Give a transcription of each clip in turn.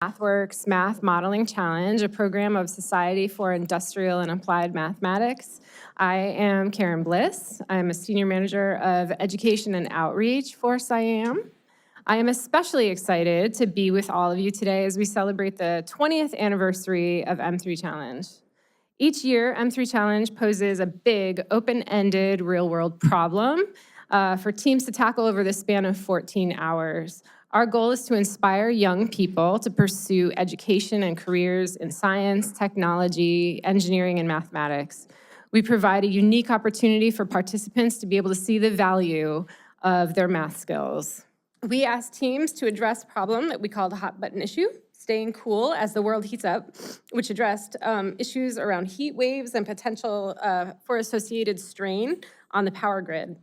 MathWorks Math Modeling Challenge, a program of Society for Industrial and Applied Mathematics. I am Karen Bliss. I'm a Senior Manager of Education and Outreach for SIAM. I am especially excited to be with all of you today as we celebrate the 20th anniversary of M3 Challenge. Each year, M3 Challenge poses a big, open-ended, real-world problem for teams to tackle over the span of 14 hours. Our goal is to inspire young people to pursue education and careers in science, technology, engineering, and mathematics. We provide a unique opportunity for participants to be able to see the value of their math skills. We asked teams to address a problem that we call the hot button issue, staying cool as the world heats up, which addressed issues around heat waves and potential for associated strain on the power grid.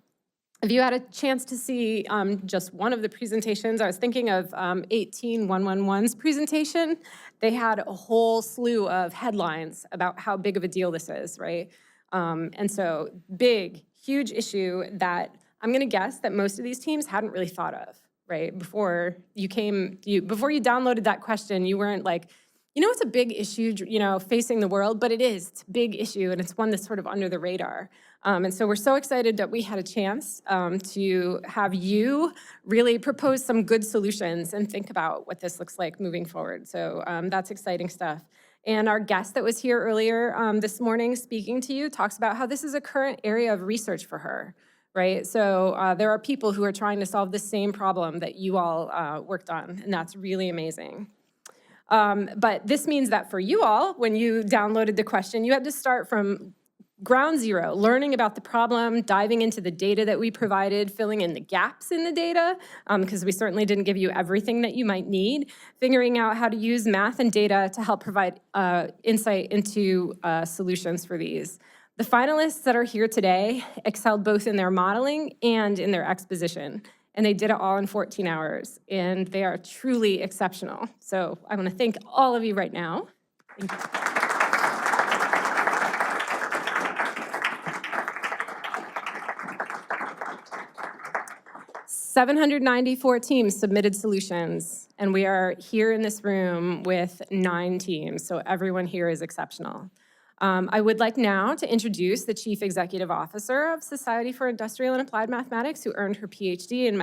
If you had a chance to see just one of the presentations, I was thinking of 18111's presentation. They had a whole slew of headlines about how big of a deal this is, right? And so big, huge issue that I'm gonna guess that most of these teams hadn't really thought of, right? Before you downloaded that question, you weren't like, you know, it's a big issue, facing the world, but it's a big issue, and it's one that's sort of under the radar. And so we're so excited that we had a chance to have you really propose some good solutions and think about what this looks like moving forward. So that's exciting stuff. And our guest that was here earlier this morning speaking to you talks about how this is a current area of research for her, right? So there are people who are trying to solve the same problem that you all worked on, and that's really amazing. But this means that for you all, when you downloaded the question, you had to start from ground zero, learning about the problem, diving into the data that we provided, filling in the gaps in the data, because we certainly didn't give you everything that you might need, figuring out how to use math and data to help provide insight into solutions for these. The finalists that are here today excelled both in their modeling and in their exposition, and they did it all in 14 hours, and they are truly exceptional. So I want to thank all of you right now. Thank you. 794 teams submitted solutions, and we are here in this room with 9 teams, so everyone here is exceptional. I would like now to introduce the Chief Executive Officer of Society for Industrial and Applied Mathematics, who earned her PhD in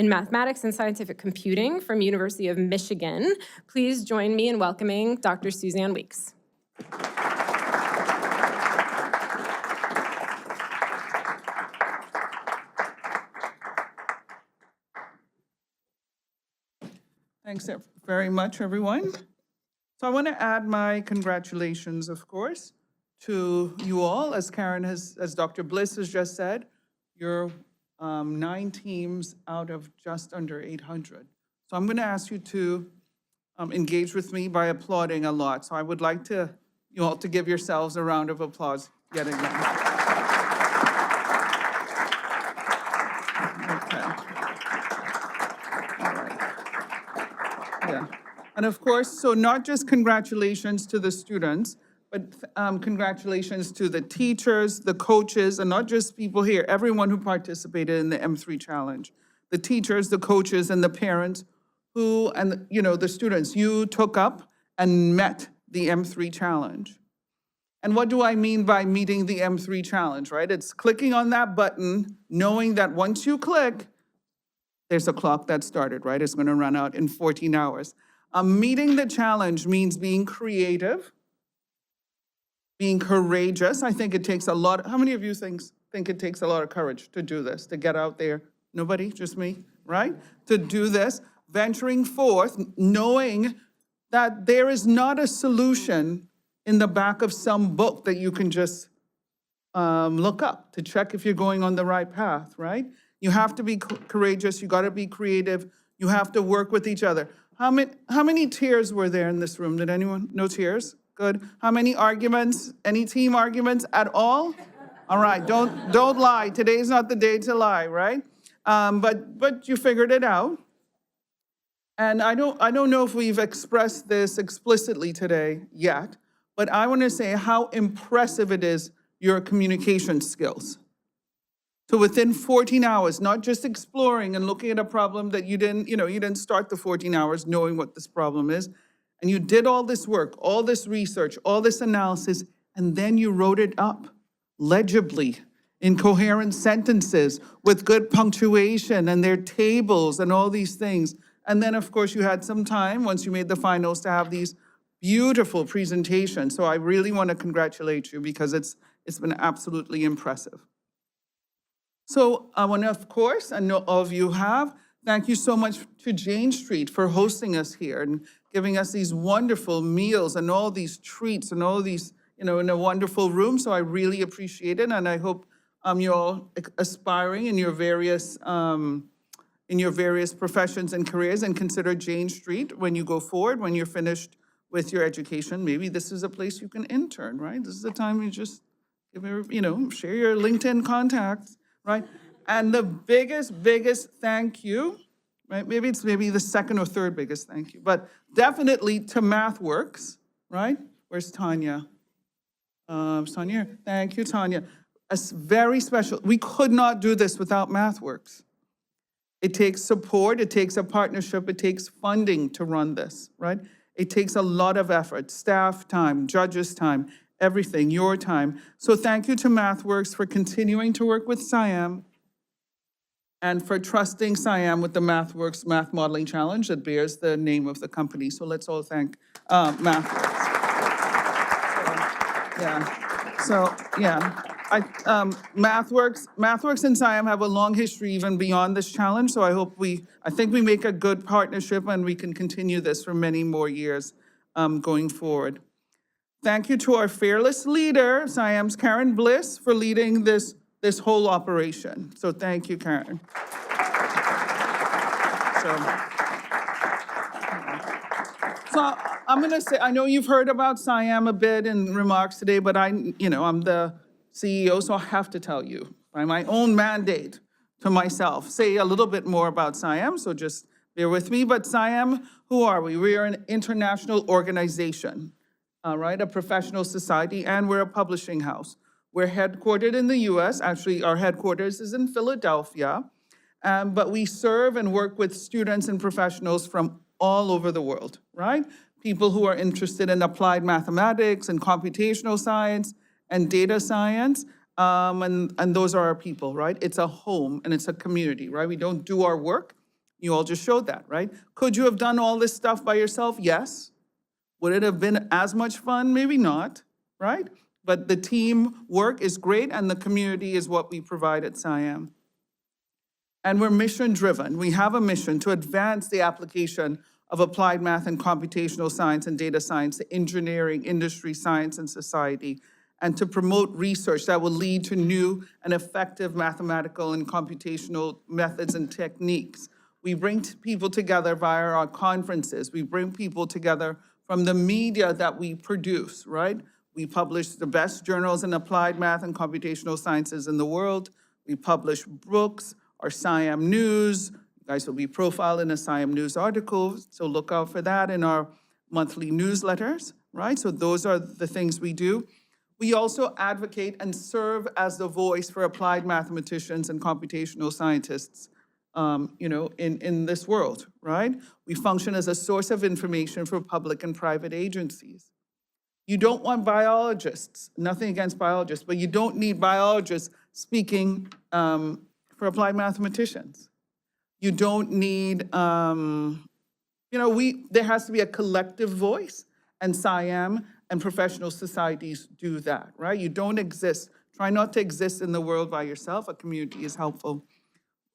mathematics and scientific computing from University of Michigan. Please join me in welcoming Dr. Suzanne Weeks. Thanks very much, everyone. So I want to add my congratulations, of course, to you all. As Dr. Bliss has just said, you're 9 teams out of just under 800. So I'm going to ask you to engage with me by applauding a lot. So I would like you all to give yourselves a round of applause yet again. And of course, so not just congratulations to the students, but congratulations to the teachers, the coaches, and not just people here, everyone who participated in the M3 Challenge. The teachers, the coaches, and the parents the students, you took up and met the M3 Challenge. And what do I mean by meeting the M3 Challenge, right? It's clicking on that button, knowing that once you click, there's a clock that started, right? It's gonna run out in 14 hours. Meeting the challenge means being creative, being courageous. I think it takes a lot. How many of you think it takes a lot of courage to do this, to get out there? Nobody, just me, right? To do this, venturing forth, knowing that there is not a solution in the back of some book that you can just look up to check if you're going on the right path, right? You have to be courageous, you gotta be creative, you have to work with each other. How many tears were there in this room? Did anyone? No tears? Good. How many arguments? Any team arguments at all? All right, don't lie. Today's not the day to lie, right? But you figured it out. And I don't know if we've expressed this explicitly today yet, but I want to say how impressive it is, your communication skills. So within 14 hours, not just exploring and looking at a problem that you didn't start the 14 hours knowing what this problem is, and you did all this work, all this research, all this analysis, and then you wrote it up legibly in coherent sentences with good punctuation and their tables and all these things. And then, of course, you had some time, once you made the finals, to have these beautiful presentations. So I really want to congratulate you because it's been absolutely impressive. So I want to, of course, I know all of you have, thank you so much to Jane Street for hosting us here and giving us these wonderful meals and all these treats and all these, in a wonderful room. So I really appreciate it. And I hope you're all aspiring in your various professions and careers, and consider Jane Street when you go forward, when you're finished with your education. Maybe this is a place you can intern, right? This is the time you just give share your LinkedIn contacts, right? And the biggest thank you, right? Maybe the second or third biggest thank you, but definitely to MathWorks, right? Where's Tanya? Tanya, thank you, Tanya. It's very special. We could not do this without MathWorks. It takes support, it takes a partnership, it takes funding to run this, right? It takes a lot of effort, staff time, judges' time, everything, your time. So thank you to MathWorks for continuing to work with SIAM and for trusting SIAM with the MathWorks Math Modeling Challenge that bears the name of the company. So let's all thank MathWorks. MathWorks and SIAM have a long history even beyond this challenge, so I think we make a good partnership and we can continue this for many more years going forward. Thank you to our fearless leader, SIAM's Karen Bliss, for leading this whole operation. So thank you, Karen. So I'm gonna say, I know you've heard about SIAM a bit in remarks today, but I'm the CEO, so I have to tell you, by my own mandate to myself, say a little bit more about SIAM, so just bear with me. But SIAM, who are we? We are an international organization, right? A professional society, and we're a publishing house. We're headquartered in the US. Actually, our headquarters is in Philadelphia, but we serve and work with students and professionals from all over the world, right? People who are interested in applied mathematics and computational science and data science, and those are our people, right? It's a home and it's a community, right? We don't do our work. You all just showed that, right? Could you have done all this stuff by yourself? Yes. Would it have been as much fun? Maybe not, right? But the team work is great and the community is what we provide at SIAM. And we're mission-driven. We have a mission to advance the application of applied math and computational science and data science to engineering, industry, science, and society, and to promote research that will lead to new and effective mathematical and computational methods and techniques. We bring people together via our conferences. We bring people together from the media that we produce, right? We publish the best journals in applied math and computational sciences in the world. We publish books, our SIAM News. You guys will be profiled in a SIAM News article, so look out for that in our monthly newsletters, right? So those are the things we do. We also advocate and serve as the voice for applied mathematicians and computational scientists, in this world, right? We function as a source of information for public and private agencies. You don't want biologists, nothing against biologists, but you don't need biologists speaking for applied mathematicians. You don't need, there has to be a collective voice, and SIAM and professional societies do that, right? You don't exist, try not to exist in the world by yourself. A community is helpful.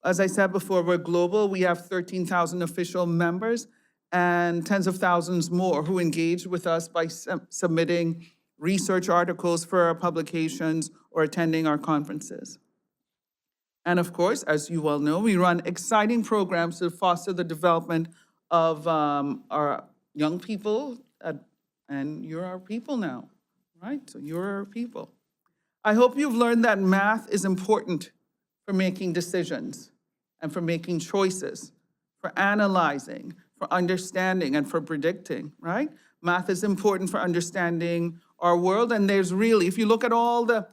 As I said before, we're global. We have 13,000 official members and tens of thousands more who engage with us by submitting research articles for our publications or attending our conferences. And of course, as you well know, we run exciting programs to foster the development of our young people, and you're our people now, right? So you're our people. I hope you've learned that math is important for making decisions and for making choices, for analyzing, for understanding, and for predicting, right? Math is important for understanding our world, and there's really, if you look at all the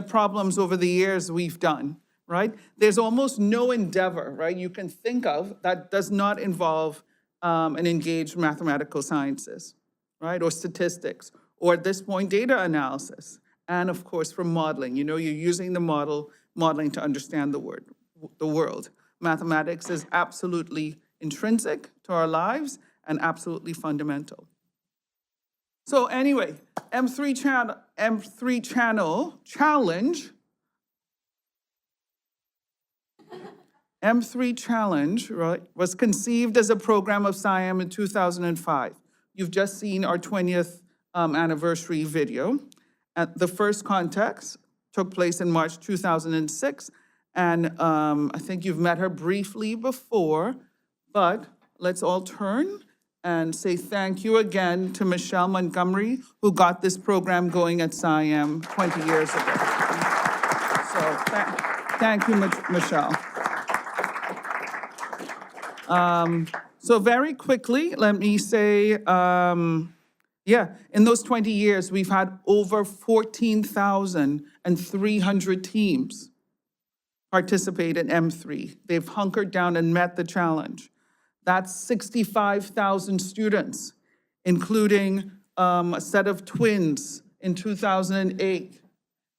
problems over the years we've done, right? There's almost no endeavor, right, you can think of that does not involve an engaged mathematical sciences, right, or statistics, or at this point, data analysis, and of course, for modeling. You know, you're using the modeling to understand the world. Mathematics is absolutely intrinsic to our lives and absolutely fundamental. So anyway, M3 channel challenge. M3 Challenge, right, was conceived as a program of SIAM in 2005. You've just seen our 20th anniversary video. The first context took place in March 2006, and I think you've met her briefly before, but let's all turn and say thank you again to Michelle Montgomery, who got this program going at SIAM 20 years ago. So thank you, Michelle. So very quickly, let me say, in those 20 years, we've had over 14,300 teams participate in M3. They've hunkered down and met the challenge. That's 65,000 students, including a set of twins in 2008,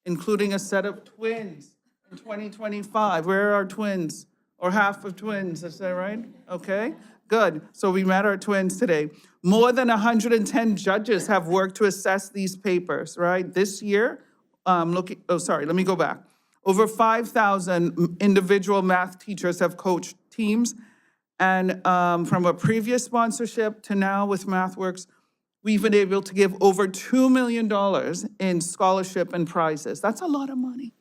including a set of twins in 2025. Where are our twins? Or half of twins, is that right? Okay, good. So we met our twins today. More than 110 judges have worked to assess these papers, right? This year, let me go back. Over 5,000 individual math teachers have coached teams. And from a previous sponsorship to now with MathWorks, we've been able to give over $2 million in scholarship and prizes. That's a lot of money.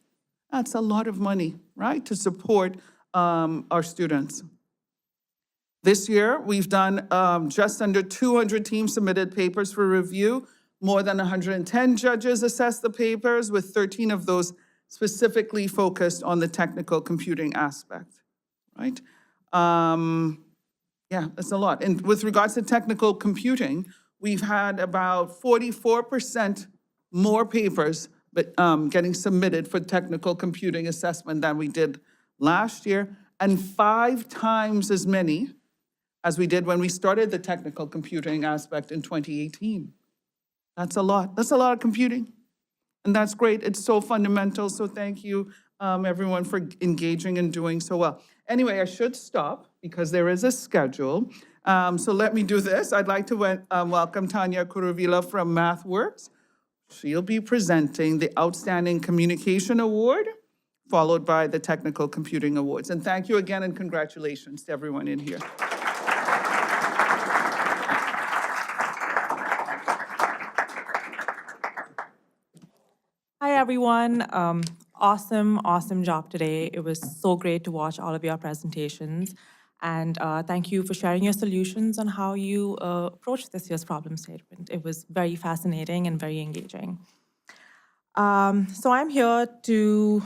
That's a lot of money, right, to support our students. This year, we've done just under 200 teams submitted papers for review. More than 110 judges assessed the papers, with 13 of those specifically focused on the technical computing aspect, right? Yeah, that's a lot. And with regards to technical computing, we've had about 44% more papers getting submitted for technical computing assessment than we did last year, and 5 times as many as we did when we started the technical computing aspect in 2018. That's a lot. That's a lot of computing. And that's great. It's so fundamental. So thank you, everyone, for engaging and doing so well. Anyway, I should stop because there is a schedule. So let me do this. I'd like to welcome Tanya Kuruvilla from MathWorks. She'll be presenting the Outstanding Communication Award, followed by the Technical Computing Awards. And thank you again, and congratulations to everyone in here. Hi, everyone. Awesome job today. It was so great to watch all of your presentations. And thank you for sharing your solutions on how you approach this year's problem statement. It was very fascinating and very engaging. So I'm here to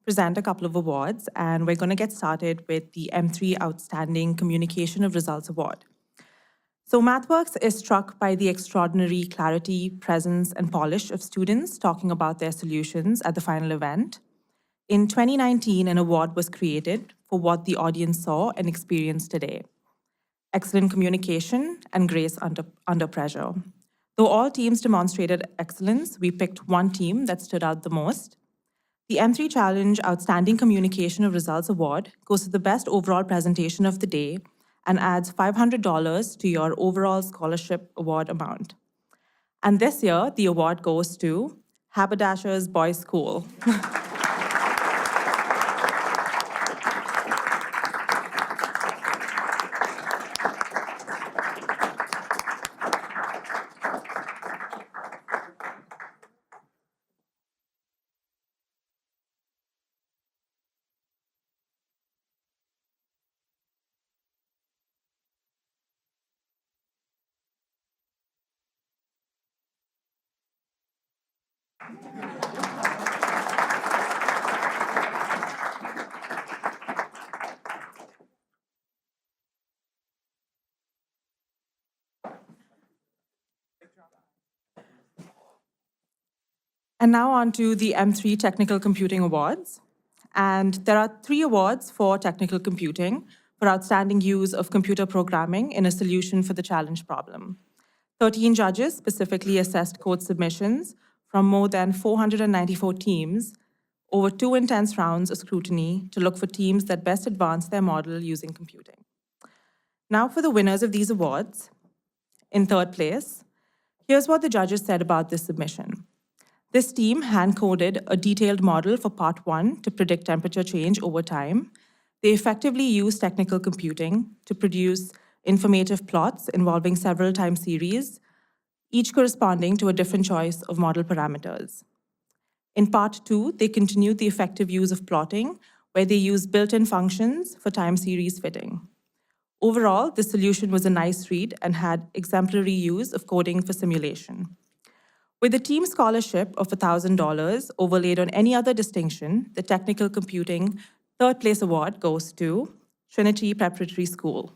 present a couple of awards, and we're going to get started with the M3 Outstanding Communication of Results Award. So MathWorks is struck by the extraordinary clarity, presence, and polish of students talking about their solutions at the final event. In 2019, an award was created for what the audience saw and experienced today: excellent communication and grace under pressure. Though all teams demonstrated excellence, we picked one team that stood out the most. The M3 Challenge Outstanding Communication of Results Award goes to the best overall presentation of the day and adds $500 to your overall scholarship award amount. And this year, the award goes to Haberdashers Boys School. And now on to the M3 Technical Computing Awards. And there are 3 awards for technical computing for outstanding use of computer programming in a solution for the challenge problem. 13 judges specifically assessed code submissions from more than 494 teams over 2 intense rounds of scrutiny to look for teams that best advance their model using computing. Now for the winners of these awards. In 3rd place, here's what the judges said about this submission. This team hand-coded a detailed model for part 1 to predict temperature change over time. They effectively used technical computing to produce informative plots involving several time series, each corresponding to a different choice of model parameters. In part 2, they continued the effective use of plotting, where they used built-in functions for time series fitting. Overall, the solution was a nice read and had exemplary use of coding for simulation. With a team scholarship of $1,000 overlaid on any other distinction, the Technical Computing 3rd place award goes to Trinity Preparatory School.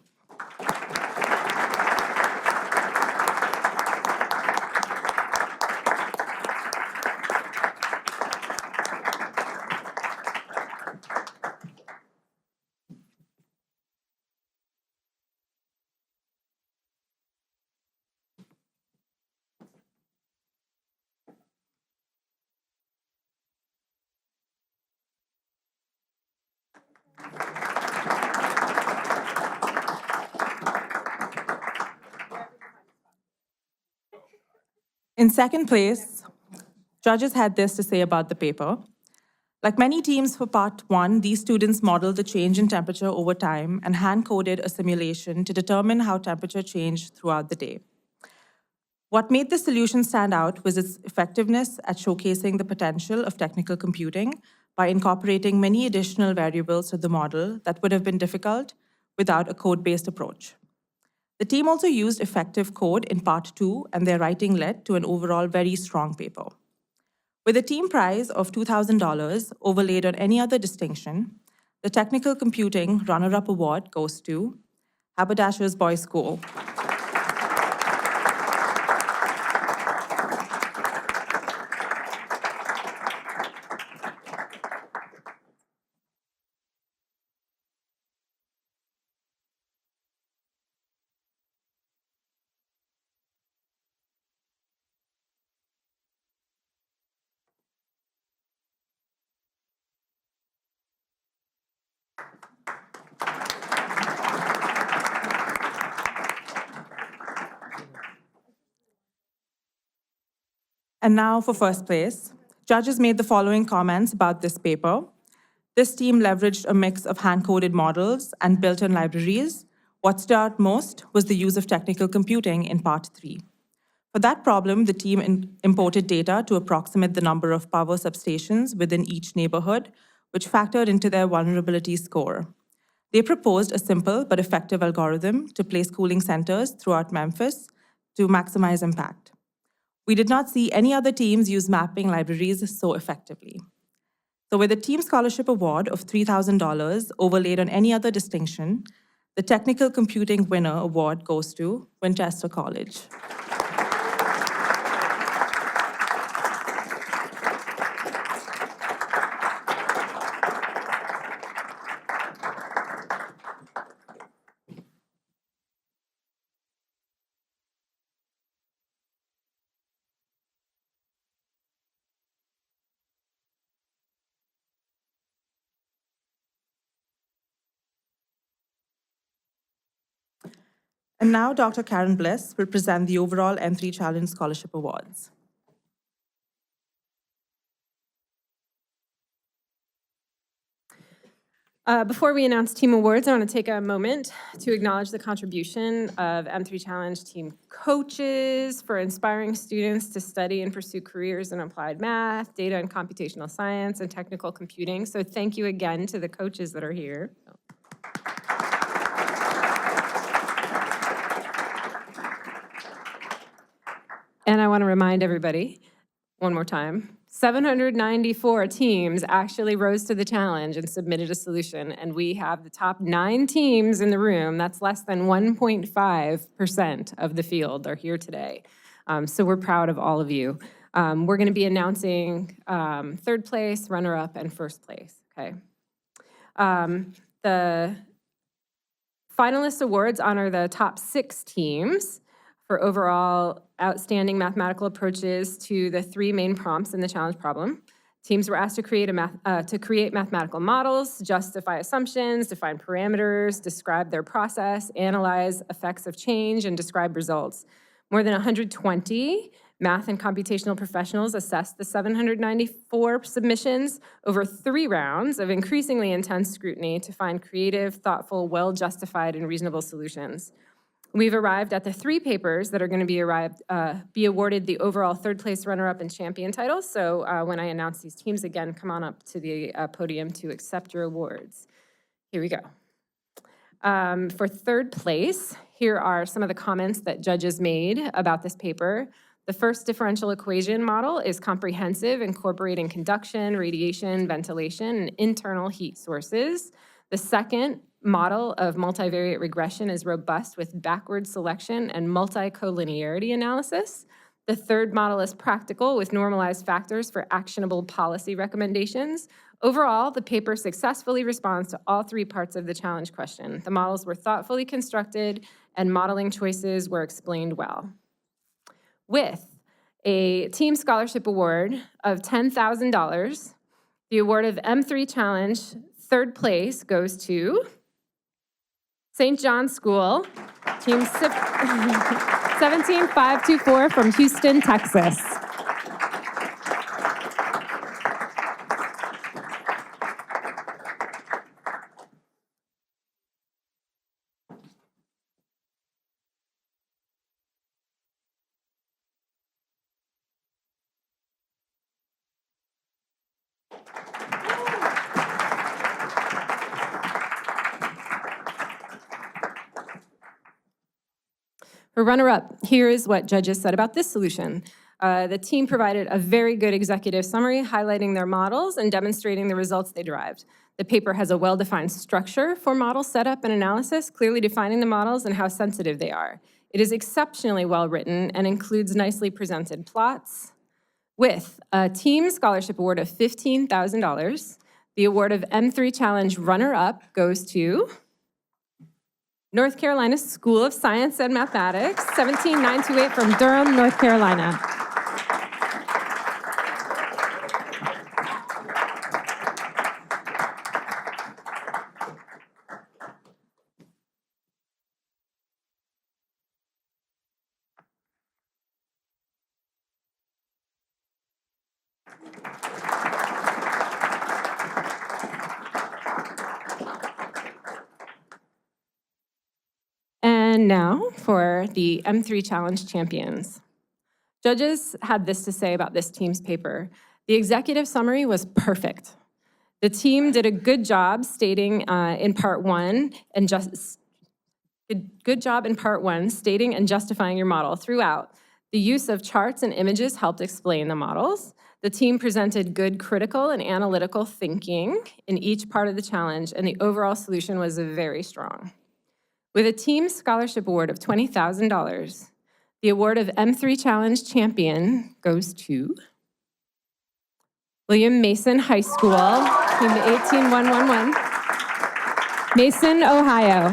In 2nd place, judges had this to say about the paper. Like many teams for part 1, these students modeled the change in temperature over time and hand-coded a simulation to determine how temperature changed throughout the day. What made the solution stand out was its effectiveness at showcasing the potential of technical computing by incorporating many additional variables to the model that would have been difficult without a code-based approach. The team also used effective code in part 2, and their writing led to an overall very strong paper. With a team prize of $2,000 overlaid on any other distinction, the Technical Computing Runner-Up Award goes to Haberdashers Boys School. And now for 1st place. Judges made the following comments about this paper. This team leveraged a mix of hand-coded models and built-in libraries. What stood out most was the use of technical computing in part 3. For that problem, the team imported data to approximate the number of power substations within each neighborhood, which factored into their vulnerability score. They proposed a simple but effective algorithm to place cooling centers throughout Memphis to maximize impact. We did not see any other teams use mapping libraries so effectively. So with a team scholarship award of $3,000 overlaid on any other distinction, the Technical Computing Winner Award goes to Winchester College. And now Dr. Karen Bliss will present the overall M3 Challenge Scholarship Awards. Before we announce team awards, I want to take a moment to acknowledge the contribution of M3 Challenge team coaches for inspiring students to study and pursue careers in applied math, data and computational science, and technical computing. So thank you again to the coaches that are here. And I want to remind everybody, one more time, 794 teams actually rose to the challenge and submitted a solution, and we have the top 9 teams in the room. That's less than 1.5% of the field are here today. So we're proud of all of you. We're going to be announcing 3rd place, runner-up, and 1st place. Okay. The finalist awards honor the top 6 teams for overall outstanding mathematical approaches to the 3 main prompts in the challenge problem. Teams were asked to create mathematical models, justify assumptions, define parameters, describe their process, analyze effects of change, and describe results. More than 120 math and computational professionals assessed the 794 submissions over 3 rounds of increasingly intense scrutiny to find creative, thoughtful, well-justified, and reasonable solutions. We've arrived at the 3 papers that are going to be awarded the overall 3rd place runner-up and champion titles. So when I announce these teams again, come on up to the podium to accept your awards. Here we go. For 3rd place, here are some of the comments that judges made about this paper. The first differential equation model is comprehensive, incorporating conduction, radiation, ventilation, and internal heat sources. The second model of multivariate regression is robust with backward selection and multi-collinearity analysis. The third model is practical with normalized factors for actionable policy recommendations. Overall, the paper successfully responds to all 3 parts of the challenge question. The models were thoughtfully constructed and modeling choices were explained well. With a team scholarship award of $10,000, the award of M3 Challenge 3rd place goes to St. John's School, team 17524 from Houston, Texas. For runner-up, here is what judges said about this solution. The team provided a very good executive summary highlighting their models and demonstrating the results they derived. The paper has a well-defined structure for model setup and analysis, clearly defining the models and how sensitive they are. It is exceptionally well-written and includes nicely presented plots. With a team scholarship award of $15,000, the award of M3 Challenge runner-up goes to North Carolina School of Science and Mathematics, 17928 from Durham, North Carolina. And now for the M3 Challenge champions. Judges had this to say about this team's paper. The executive summary was perfect. The team did a good job stating in part 1 and stating and justifying your model throughout. The use of charts and images helped explain the models. The team presented good critical and analytical thinking in each part of the challenge, and the overall solution was very strong. With a team scholarship award of $20,000, the award of M3 Challenge champion goes to William Mason High School, team 18111, Mason, Ohio.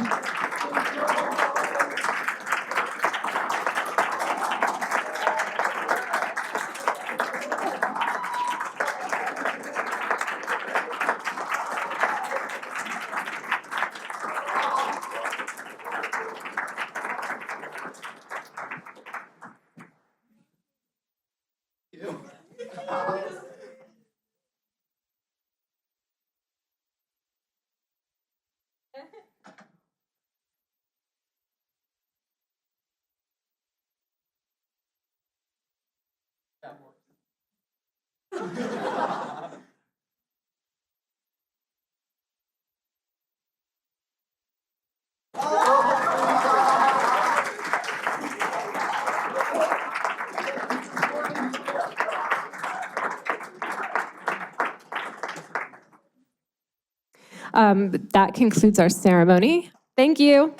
That concludes our ceremony. Thank you.